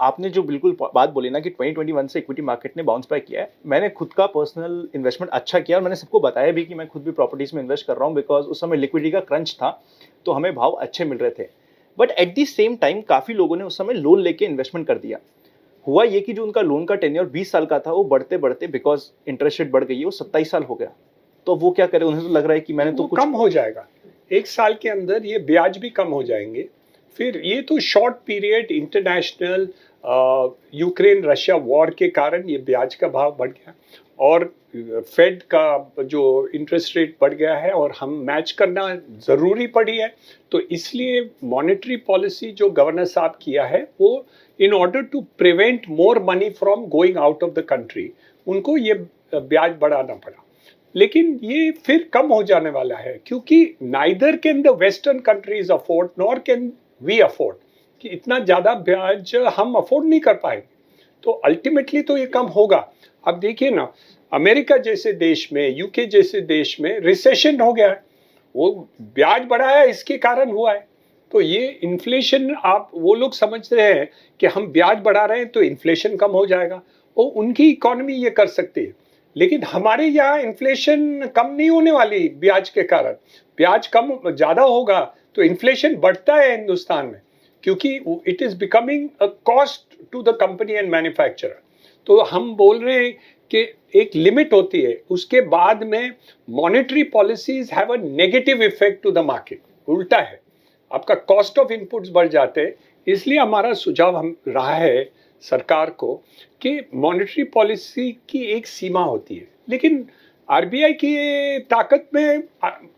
आपने जो बिल्कुल बात बोली ना कि 2021 से इक्विटी मार्केट ने बाउंस बैक किया है, मैंने खुद का पर्सनल इन्वेस्टमेंट अच्छा किया और मैंने सबको बताया भी कि मैं खुद भी प्रॉपर्टीज में इन्वेस्ट कर रहा हूँ, बिकॉज उस समय लिक्विडिटी का क्रंच था, तो हमें भाव अच्छे मिल रहे थे। But at the same time काफी लोगों ने उस समय लोन लेके इन्वेस्टमेंट कर दिया। हुआ ये कि जो उनका लोन का टेन्योर 20 साल का था, वो बढ़ते बढ़ते बिकॉज इंटरेस्ट रेट बढ़ गई है, वो 27 साल हो गया। तो वो क्या करे, उन्हें तो लग रहा है कि मैंने तो कुछ कम हो जाएगा, 1 साल के अंदर ये ब्याज भी कम हो जाएंगे। फिर ये तो short period international Ukraine Russia war के कारण ये ब्याज का भाव बढ़ गया और फेड का जो इंटरेस्ट रेट बढ़ गया है और हम मैच करना ज़रूरी पड़ी है। तो इसलिए मॉनेटरी पॉलिसी जो गवर्नर साहब किया है वो in order to prevent more money from going out of the country, उनको ये ब्याज बढ़ाना पड़ा। लेकिन ये फिर कम हो जाने वाला है क्योंकि neither can the western countries afford nor can we afford, कि इतना ज़्यादा ब्याज हम अफोर्ड नहीं कर पाएंगे। तो अल्टीमेटली तो ये कम होगा। अब देखिए ना, अमेरिका जैसे देश में, यूके जैसे देश में रिसेशन हो गया है, वो ब्याज बढ़ा है इसके कारण हुआ है। तो ये इन्फ्लेशन, आप वो लोग समझ रहे हैं कि हम ब्याज बढ़ा रहे हैं तो इन्फ्लेशन कम हो जाएगा, और उनकी इकोनॉमी ये कर सकती है। लेकिन हमारे यहाँ इन्फ्लेशन कम नहीं होने वाली ब्याज के कारण। ब्याज कम ज़्यादा होगा तो इन्फ्लेशन बढ़ता है हिंदुस्तान में, क्योंकि it is becoming a cost to the company and manufacturer. तो हम बोल रहे हैं कि एक लिमिट होती है, उसके बाद में monetary policies have a negative effect to the market. उल्टा है, आपका कॉस्ट ऑफ इनपुट्स बढ़ जाते हैं। इसलिए हमारा सुझाव हम रहा है सरकार को कि मॉनेटरी पॉलिसी की एक सीमा होती है, लेकिन आरबीआई की ताकत में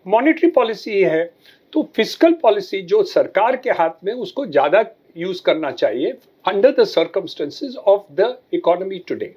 मॉनेटरी पॉलिसी है, तो फिस्कल पॉलिसी जो सरकार के हाथ में, उसको ज़्यादा यूज़ करना चाहिए under the circumstances of the economy today.